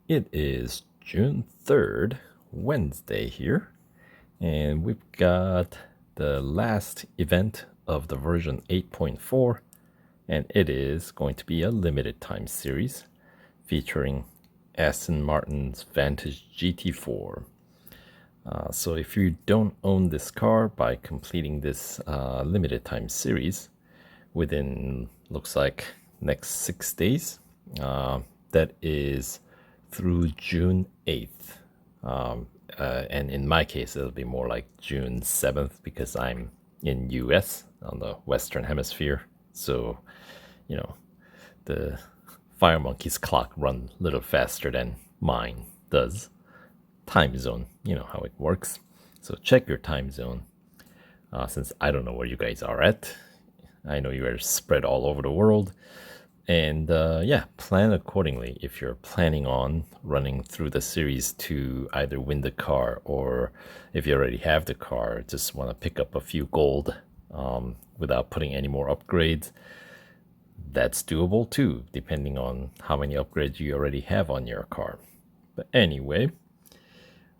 It is June 3rd, Wednesday here, and we've got the last event of the version 8.4, and it is going to be a limited time series featuring Aston Martin's Vantage GT4. So if you don't own this car by completing this limited time series within, looks like, next 6 days, that is through June 8th. And in my case, it'll be more like June 7th because I'm in US on the Western Hemisphere. So, you know, the Fire Monkey's clock run a little faster than mine does. Time zone, you know how it works. So check your time zone. Since I don't know where you guys are at. I know you are spread all over the world. And yeah, plan accordingly if you're planning on running through the series to either win the car, or if you already have the car, just want to pick up a few gold without putting any more upgrades. That's doable too, depending on how many upgrades you already have on your car. But anyway,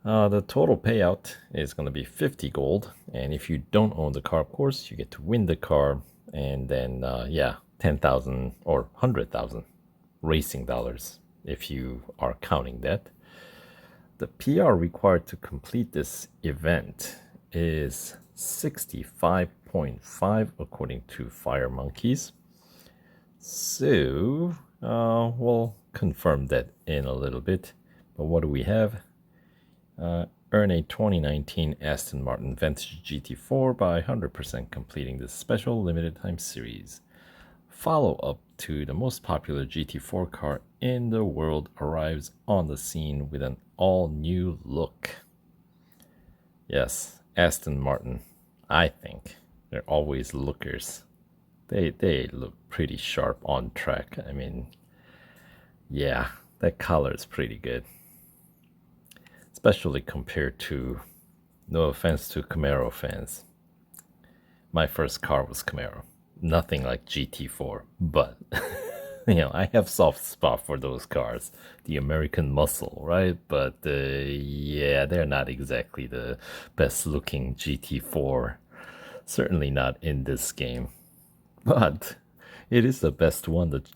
the total payout is going to be 50 gold. And if you don't own the car, of course, you get to win the car. And then, yeah, 10,000 or 100,000 racing dollars if you are counting that. The PR required to complete this event is 65.5 according to Fire Monkeys. So we'll confirm that in a little bit. But what do we have? Earn a 2019 Aston Martin Vantage GT4 by 100% completing this special limited time series. Follow-up to the most popular GT4 car in the world arrives on the scene with an all-new look. Yes, Aston Martin, I think they're always lookers. They look pretty sharp on track. I mean, yeah, that color is pretty good. Especially compared to, no offense to Camaro fans, my first car was Camaro. Nothing like GT4, but you know, I have soft spot for those cars, the American muscle, right? But yeah, they're not exactly the best looking GT4. Certainly not in this game, but it is the best one that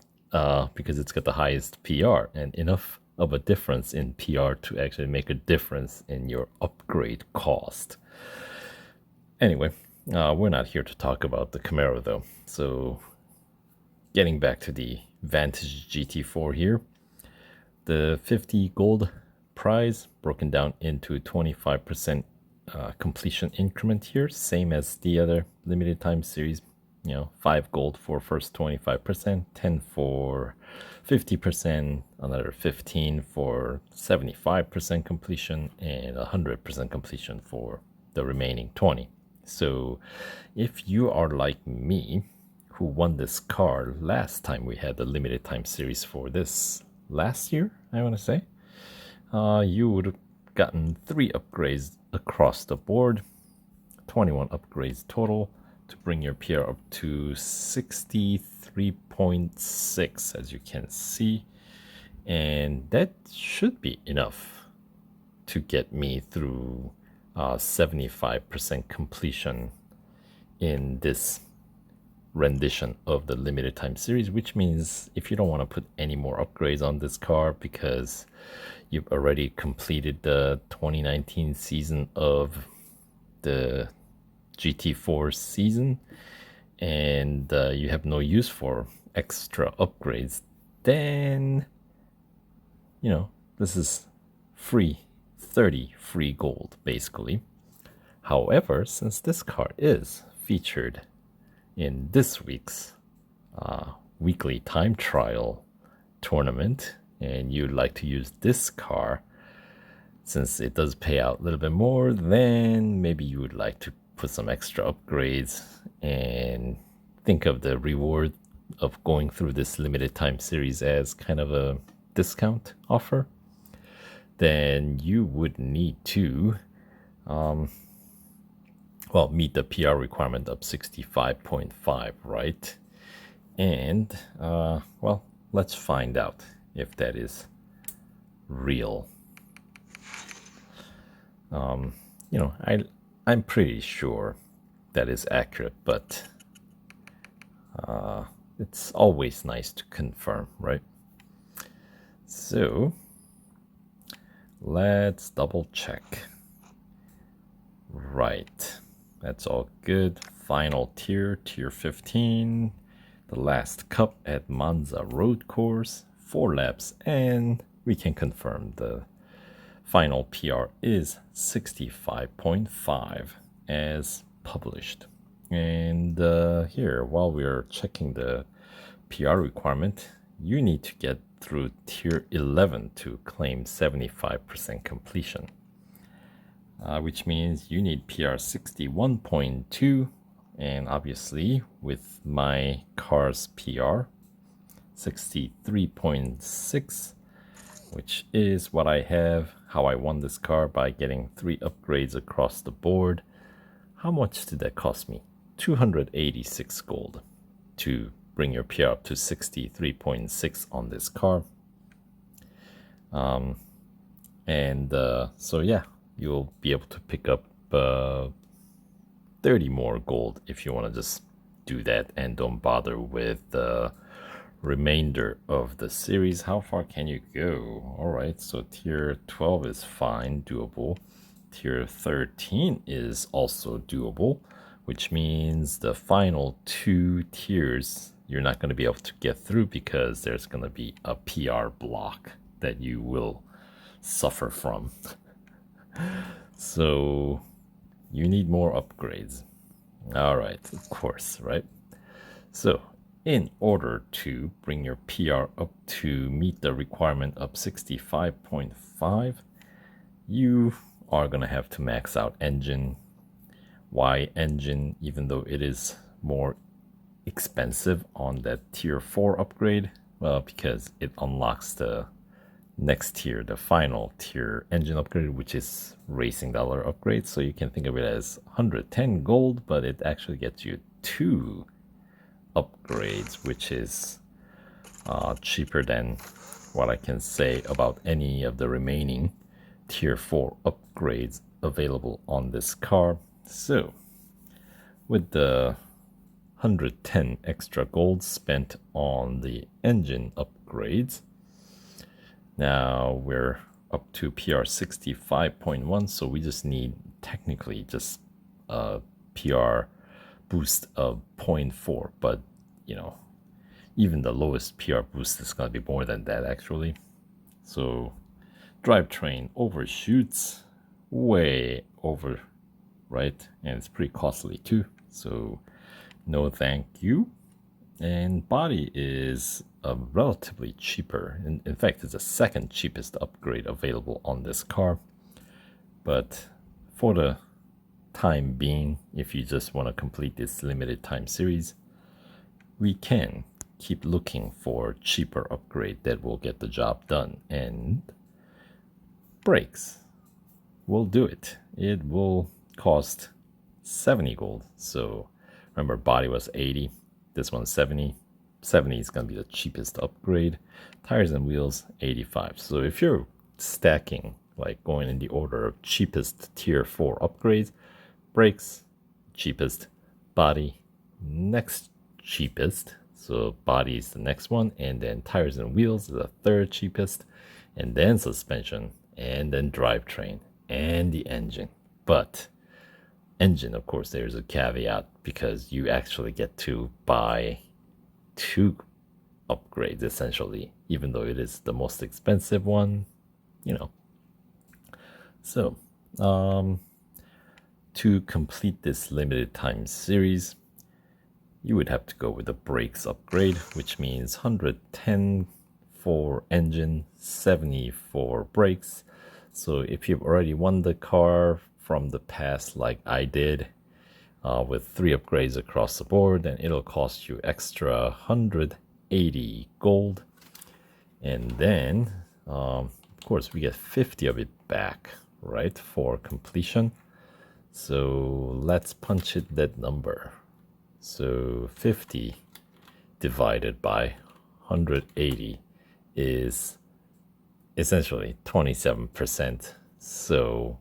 because it's got the highest PR and enough of a difference in PR to actually make a difference in your upgrade cost. Anyway, we're not here to talk about the Camaro though. So getting back to the Vantage GT4 here, the 50 gold prize broken down into 25% completion increment here, same as the other limited time series. You know, 5 gold for first 25%, 10 for 50%, another 15 for 75% completion, and 100% completion for the remaining 20. So if you are like me, who won this car last time we had the limited time series for this last year, I want to say, you would have gotten 3 upgrades across the board, 21 upgrades total, to bring your PR up to 63.6, as you can see. And that should be enough to get me through 75% completion in this rendition of the limited time series, which means if you don't want to put any more upgrades on this car because you've already completed the 2019 season of the GT4 season and you have no use for extra upgrades, then you know, this is free 30 free gold basically. However, since this car is featured in this week's weekly time trial tournament and you'd like to use this car, since it does pay out a little bit more, then maybe you would like to put some extra upgrades and think of the reward of going through this limited time series as kind of a discount offer, then you would need to well, meet the PR requirement of 65.5, right? And well, let's find out if that is real. You know, I'm pretty sure that is accurate, but it's always nice to confirm, right? So let's double check. Right, that's all good. Final tier, tier 15, the last cup at Monza Road Course, 4 laps, and we can confirm the final PR is 65.5 as published. And here, while we're checking the PR requirement, you need to get through tier 11 to claim 75% completion, which means you need PR 61.2, and obviously with my car's PR 63.6, which is what I have, how I won this car by getting 3 upgrades across the board. How much did that cost me? 286 gold to bring your PR up to 63.6 on this car. So yeah, you'll be able to pick up 30 more gold if you want to just do that and don't bother with the remainder of the series. How far can you go? All right, so tier 12 is fine, doable. Tier 13 is also doable, which means the final 2 tiers you're not going to be able to get through because there's going to be a PR block that you will suffer from. So you need more upgrades. All right, of course, right? So in order to bring your PR up to meet the requirement of 65.5, you are going to have to max out engine. Why engine, even though it is more expensive on that tier 4 upgrade? Well, because it unlocks the next tier, the final tier engine upgrade, which is racing dollar upgrade. So you can think of it as 110 gold, but it actually gets you 2 upgrades, which is cheaper than what I can say about any of the remaining tier 4 upgrades available on this car. So with the 110 extra gold spent on the engine upgrades, now we're up to PR 65.1, so we just need technically just a PR boost of 0.4, but you know, even the lowest PR boost is going to be more than that actually. So drivetrain overshoots way over, right? And it's pretty costly too, so no thank you. And body is relatively cheaper. In fact, it's the second cheapest upgrade available on this car. But for the time being, if you just want to complete this limited time series, we can keep looking for cheaper upgrade that will get the job done. And brakes will do it. It will cost 70 gold. So remember, body was 80. This one's 70. 70 is going to be the cheapest upgrade. Tires and wheels, 85. So if you're stacking, like going in the order of cheapest tier 4 upgrades, brakes, cheapest, body, next cheapest. So body is the next one, and then tires and wheels is the third cheapest, and then suspension, and then drivetrain, and the engine. But engine, of course, there's a caveat because you actually get to buy 2 upgrades essentially, even though it is the most expensive one, you know. So to complete this limited time series, you would have to go with the brakes upgrade, which means 110 for engine, 70 for brakes. So if you've already won the car from the past like I did, with 3 upgrades across the board, then it'll cost you extra 180 gold. And then, of course, we get 50 of it back, right, for completion. So let's punch it that number. So 50 divided by 180 is essentially 27%. So,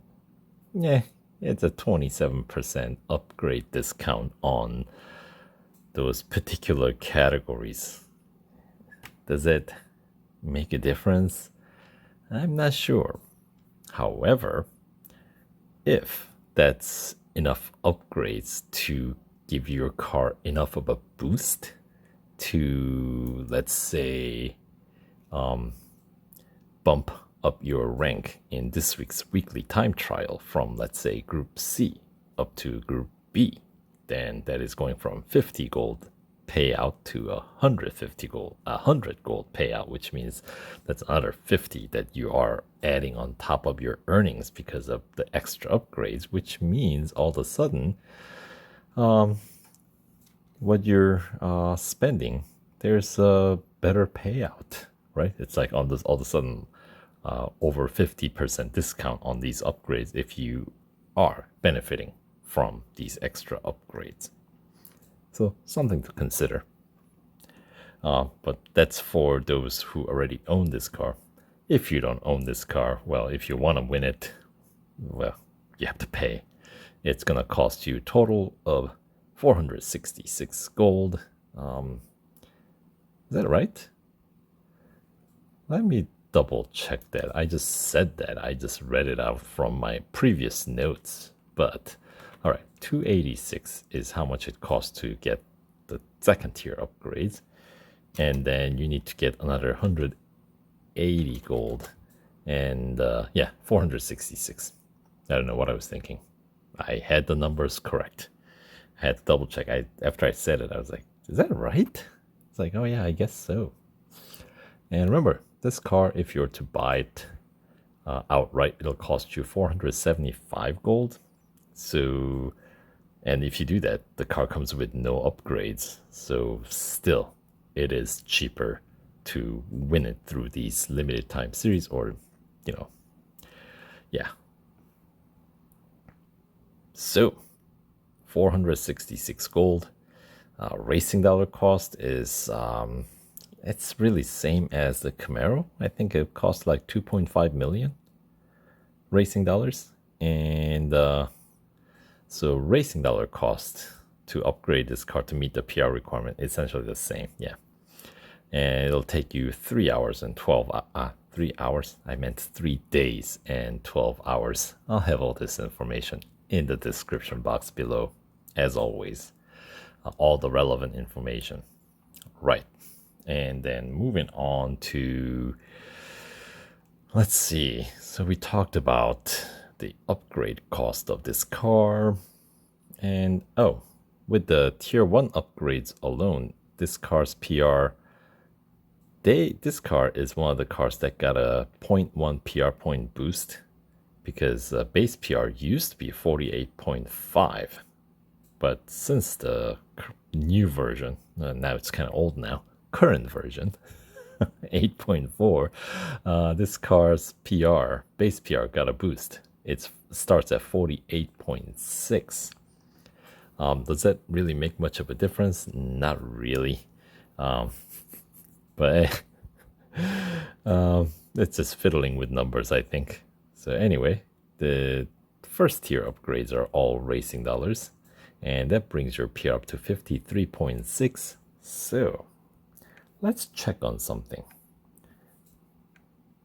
yeah, it's a 27% upgrade discount on those particular categories. Does it make a difference? I'm not sure. However, if that's enough upgrades to give your car enough of a boost to, let's say, bump up your rank in this week's weekly time trial from, let's say, Group C up to Group B, then that is going from 50 gold payout to 100 gold payout, which means that's another 50 that you are adding on top of your earnings because of the extra upgrades, which means all of a sudden what you're spending, there's a better payout, right? It's like on this all of a sudden over 50% discount on these upgrades if you are benefiting from these extra upgrades. So something to consider. But that's for those who already own this car. If you don't own this car, well, if you want to win it, well, you have to pay. It's going to cost you a total of 466 gold. Is that right? Let me double check that. I just said that. I just read it out from my previous notes. But, all right, 286 is how much it costs to get the second tier upgrades. And then you need to get another 180 gold. And, yeah, 466. I don't know what I was thinking. I had the numbers correct. I had to double check. After I said it, I was like, is that right? It's like, oh yeah, I guess so. And remember, this car, if you're to buy it outright, it'll cost you 475 gold. So, and if you do that, the car comes with no upgrades. So still, it is cheaper to win it through these limited time series or, you know, yeah. So, 466 gold. Racing dollar cost is, it's really same as the Camaro. I think it costs like 2.5 million racing dollars. And so racing dollar cost to upgrade this car to meet the PR requirement is essentially the same. Yeah. And it'll take you 3 hours and 3 hours. I meant 3 days and 12 hours. I'll have all this information in the description box below, as always. All the relevant information. Right. And then moving on to, let's see. So we talked about the upgrade cost of this car. And oh, with the tier 1 upgrades alone, this car's PR, this car is one of the cars that got a 0.1 PR point boost because base PR used to be 48.5. But since the new version, now it's kind of old now, current version, 8.4, this car's PR, base PR got a boost. It starts at 48.6. Does that really make much of a difference? Not really. But it's just fiddling with numbers, I think. So anyway, the first tier upgrades are all racing dollars. And that brings your PR up to 53.6. So let's check on something.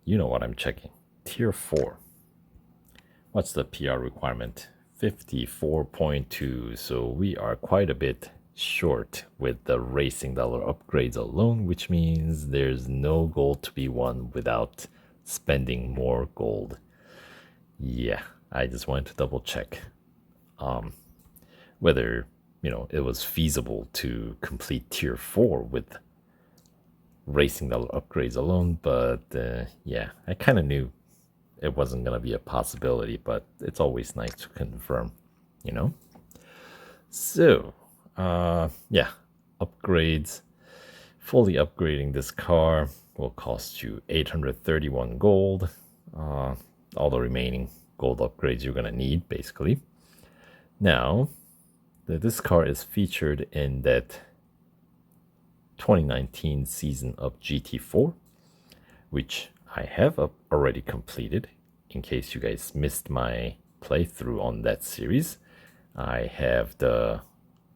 You know what I'm checking. Tier 4. What's the PR requirement? 54.2. So we are quite a bit short with the racing dollar upgrades alone, which means there's no gold to be won without spending more gold. Yeah, I just wanted to double check. Whether, it was feasible to complete tier 4 with racing dollar upgrades alone, but yeah, I kind of knew it wasn't going to be a possibility, but it's always nice to confirm, So, yeah, upgrades, fully upgrading this car will cost you 831 gold, all the remaining gold upgrades you're going to need, basically. Now, this car is featured in that 2019 season of GT4, which I have already completed. In case you guys missed my playthrough on that series, I have that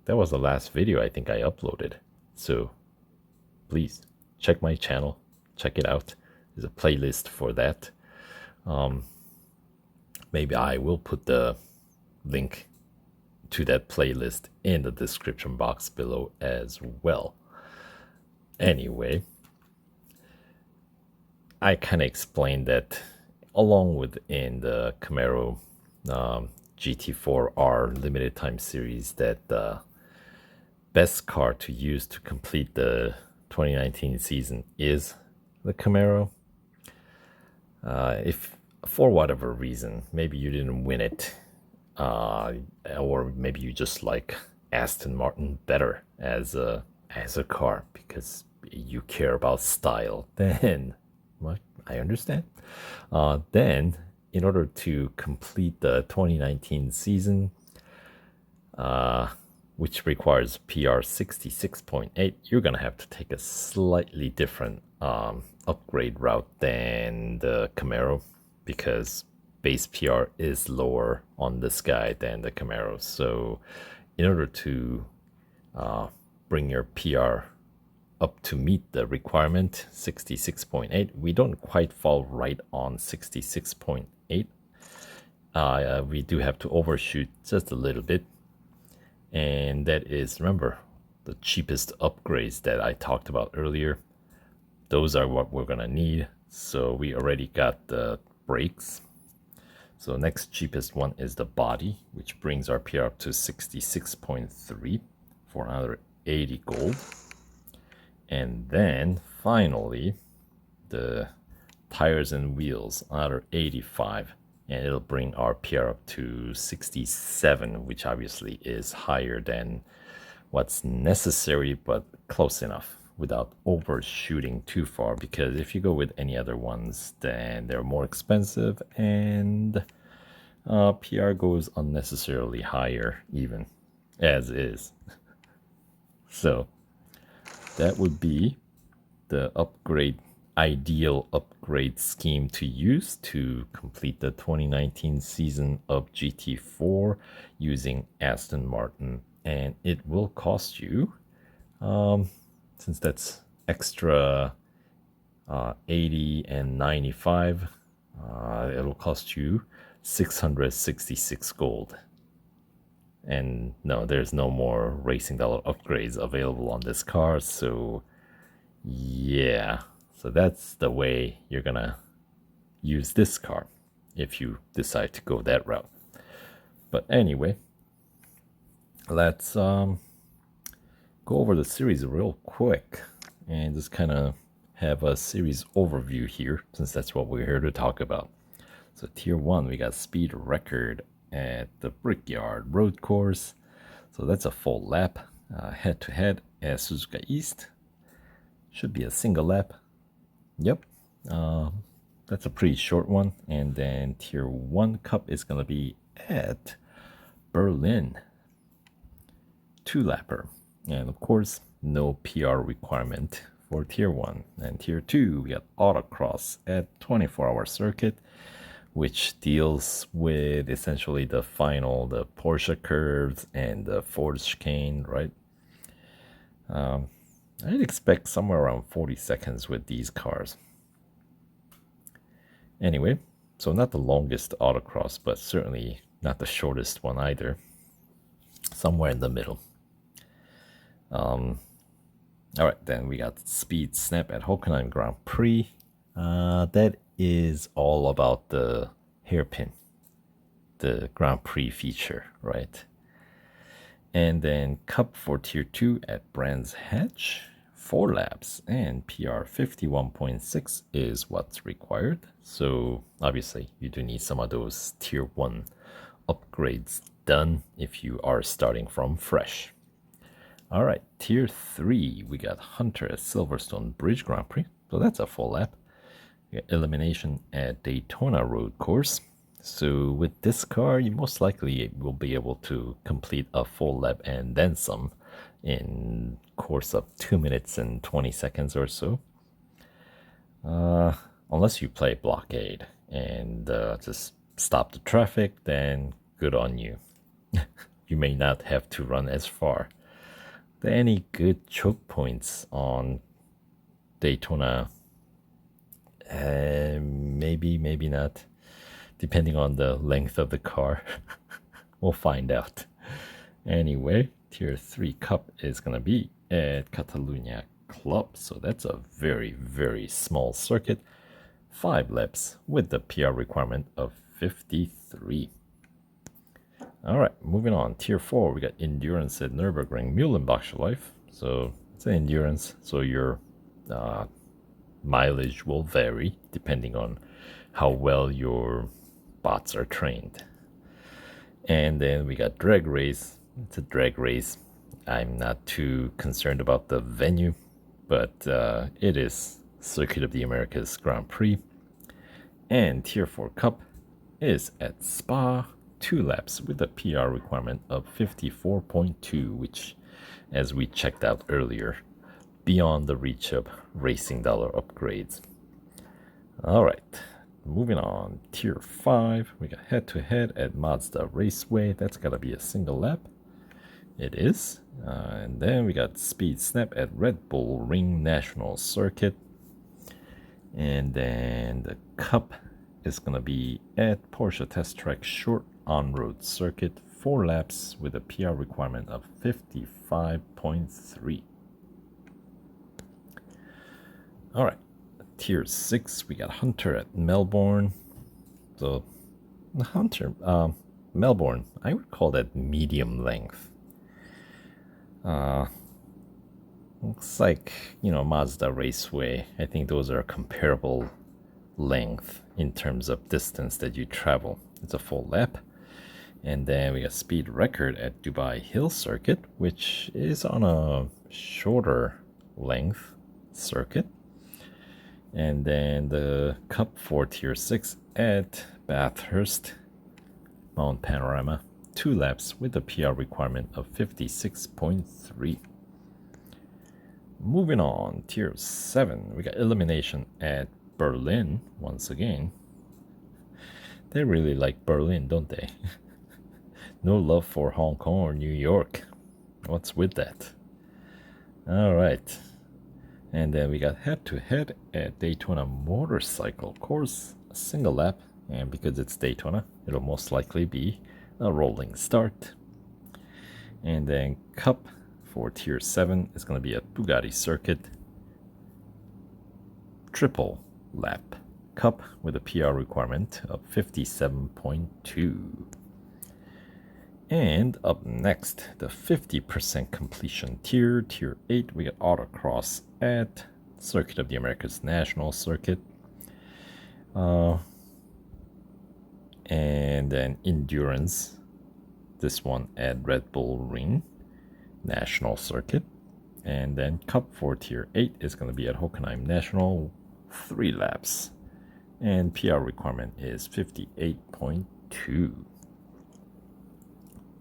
was the last video I think I uploaded. So please check my channel, check it out. There's a playlist for that. Maybe I will put the link to that playlist in the description box below as well. Anyway, I kind of explained that along with in the Camaro GT4R limited time series, that the best car to use to complete the 2019 season is the Camaro. If for whatever reason, maybe you didn't win it, or maybe you just like Aston Martin better as a car because you care about style, then well, I understand. Then in order to complete the 2019 season, which requires PR 66.8, you're gonna have to take a slightly different upgrade route than the Camaro, because base PR is lower on this guy than the Camaro. So in order to bring your PR up to meet the requirement 66.8, we don't quite fall right on 66.8. We do have to overshoot just a little bit, and that is, remember, the cheapest upgrades that I talked about earlier. Those are what we're gonna need. So we already got the brakes. So next cheapest one is the body, which brings our PR up to 66.3 for another 80 gold. And then finally the tires and wheels, another 85, and it'll bring our PR up to 67, which obviously is higher than what's necessary, but close enough without overshooting too far, because if you go with any other ones, then they're more expensive and PR goes unnecessarily higher even as is. So that would be the ideal upgrade scheme to use to complete the 2019 season of GT4 using Aston Martin, and it will cost you, since that's extra 80 and 95, it'll cost you 666 gold. And no, there's no more racing dollar upgrades available on this car. So yeah, so that's the way you're gonna use this car if you decide to go that route. But anyway, let's go over the series real quick and just kind of have a series overview here, since that's what we're here to talk about. So tier 1, we got speed record at the Brickyard road course. So that's a full lap, head to head at Suzuka East. Should be a single lap. Yep, that's a pretty short one. And then tier 1 cup is gonna be at Berlin, 2-lapper. And of course, no PR requirement for tier 1. And tier 2, we got autocross at 24-hour circuit, which deals with essentially the Porsche curves and the Ford chicane, right? I'd expect somewhere around 40 seconds with these cars. Anyway, so not the longest autocross, but certainly not the shortest one either. Somewhere in the middle. All right, then we got Speed Snap at Hockenheim Grand Prix. That is all about the hairpin, the Grand Prix feature, right? And then Cup for Tier 2 at Brands Hatch, 4 laps, and PR 51.6 is what's required. So obviously you do need some of those Tier 1 upgrades done if you are starting from fresh. All right, Tier 3, we got Hunter at Silverstone Bridge Grand Prix. So that's a full lap. We got Elimination at Daytona Road Course. So with this car, you most likely will be able to complete a full lap and then some in course of 2 minutes and 20 seconds or so. unless you play blockade and just stop the traffic, then good on you. You may not have to run as far. Are there any good choke points on Daytona? Maybe, maybe not, depending on the length of the car. We'll find out. Anyway, Tier 3 Cup is going to be at Catalunya Club. So that's a very, very small circuit. 5 laps with the PR requirement of 53. All right, moving on. Tier 4, we got Endurance at Nürburgring Mühlenbachschleife. So it's an endurance, so your mileage will vary depending on how well your bots are trained. And then we got Drag Race. It's a drag race. I'm not too concerned about the venue, but it is Circuit of the Americas Grand Prix. And Tier 4 Cup is at Spa, 2 laps with a PR requirement of 54.2, which, as we checked out earlier, beyond the reach of racing dollar upgrades. All right, moving on. Tier 5, we got head-to-head at Mazda Raceway. That's got to be a single lap. It is. And then we got Speed Snap at Red Bull Ring National Circuit. And then the Cup is going to be at Porsche Test Track Short On-Road Circuit, 4 laps with a PR requirement of 55.3. All right, Tier 6, we got Hunter at Melbourne. So, Hunter, Melbourne, I would call that medium length. Looks like, Mazda Raceway. I think those are comparable length in terms of distance that you travel. It's a full lap. And then we got Speed Record at Dubai Hill Circuit, which is on a shorter length circuit. And then the Cup for Tier 6 at Bathurst Mount Panorama, 2 laps with a PR requirement of 56.3. Moving on, Tier 7, we got Elimination at Berlin once again. They really like Berlin, don't they? No love for Hong Kong or New York. What's with that? All right. And then we got head-to-head at Daytona Motorcycle Course, a single lap. And because it's Daytona, it'll most likely be a rolling start. And then Cup for Tier 7 is going to be at Bugatti Circuit. Triple lap Cup with a PR requirement of 57.2. And up next, the 50% completion tier, Tier 8, we got Autocross at Circuit of the Americas National Circuit. And then Endurance, this one at Red Bull Ring National Circuit. And then Cup for Tier 8 is going to be at Hockenheim National, 3 laps. And PR requirement is 58.2.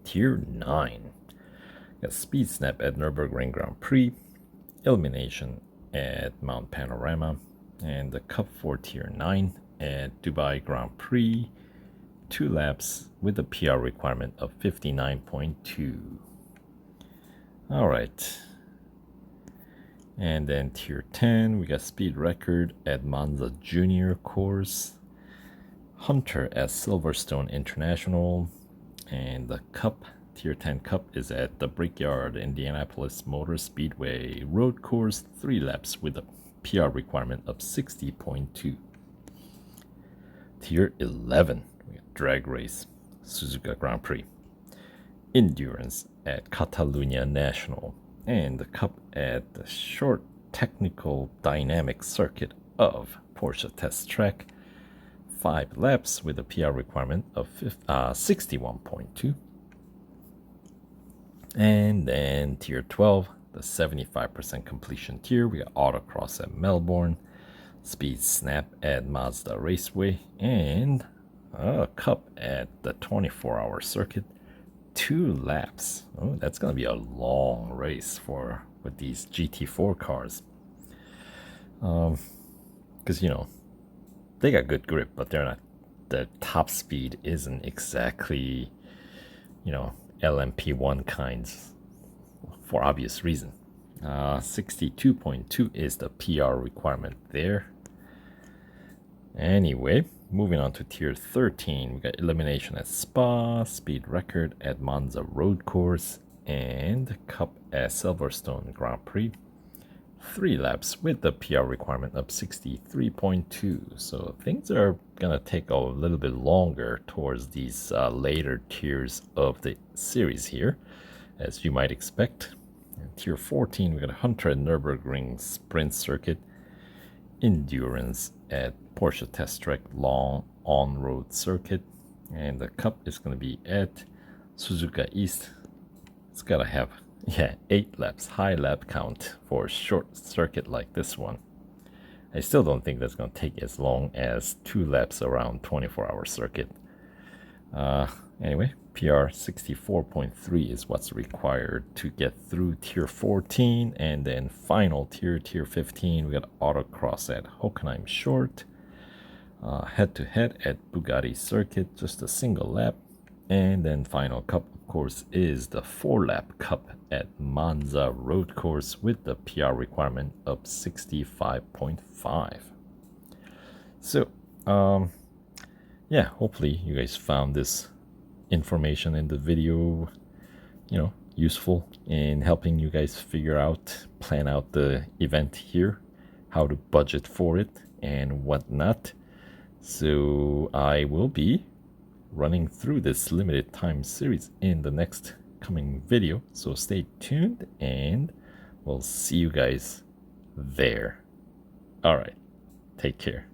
Tier 9, got Speed Snap at Nürburgring Grand Prix, Elimination at Mount Panorama, and the Cup for Tier 9 at Dubai Grand Prix, 2 laps with a PR requirement of 59.2. All right. And then Tier 10, we got Speed Record at Monza Junior Course, Hunter at Silverstone International, and the Cup, Tier 10 Cup, is at the Brickyard Indianapolis Motor Speedway Road Course, 3 laps with a PR requirement of 60.2. Tier 11, we got Drag Race, Suzuka Grand Prix, Endurance at Catalunya National, and the Cup at the Short Technical Dynamic Circuit of Porsche Test Track, 5 laps with a PR requirement of 61.2. And then Tier 12, the 75% completion tier, we got Autocross at Melbourne, Speed Snap at Mazda Raceway, and a Cup at the 24-hour circuit, 2 laps. Oh, that's going to be a long race with these GT4 cars. Because, they got good grip, but they're not. The top speed isn't exactly, you know, LMP1 kinds, for obvious reason. 62.2 is the PR requirement there. Anyway, moving on to tier 13, we got elimination at Spa, speed record at Monza Road Course, and Cup at Silverstone Grand Prix. 3 laps with the PR requirement of 63.2. So things are gonna take a little bit longer towards these later tiers of the series here, as you might expect. In tier 14, we got 100 Nürburgring Sprint Circuit, Endurance at Porsche Test Track Long On-Road Circuit, and the Cup is going to be at Suzuka East. It's got to have 8 laps, high lap count for a short circuit like this one. I still don't think that's going to take as long as 2 laps around 24-hour circuit. Anyway, PR 64.3 is what's required to get through tier 14, and then final tier 15, we got autocross at Hockenheim Short, head-to-head at Bugatti Circuit, just a single lap, and then final cup, of course, is the 4-lap cup at Monza Road Course with the PR requirement of 65.5. So, yeah, hopefully you guys found this information in the video, you know, useful in helping you guys plan out the event here, how to budget for it and whatnot. So I will be running through this limited time series in the next coming video, so stay tuned and we'll see you guys there. All right, take care.